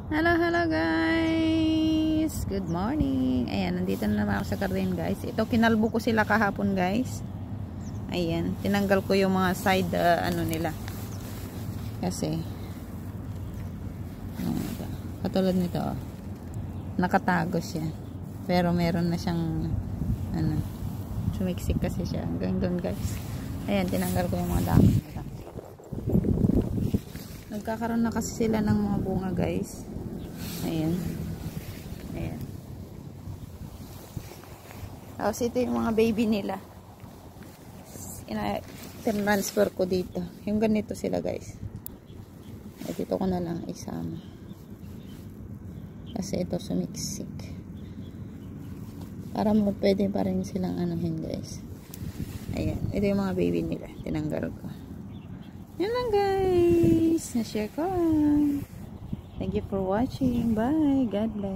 Hello guys! Good morning! Ayan, nandito na naman ako sa garden guys. Ito, kinalbo ko sila kahapon guys. Ayan, tinanggal ko yung mga side ano nila. Kasi katulad nito nakatago siya. Pero meron na siyang ano, sumiksik kasi siya. Hanggang doon guys. Ayan, tinanggal ko yung mga dami nila. Nagkakaroon na kasi sila ng mga bunga guys. Ayan. Ayan. Tapos ito yung mga baby nila. Transfer ko dito. Yung ganito sila guys. At dito ko na lang isama. Kasi ito sumiksik. Para pwede pa rin silang anuhin guys. Ayan. Ito yung mga baby nila. Tinanggal ko. Yan lang guys. Na-share ko. Thank you for watching. Bye. God bless.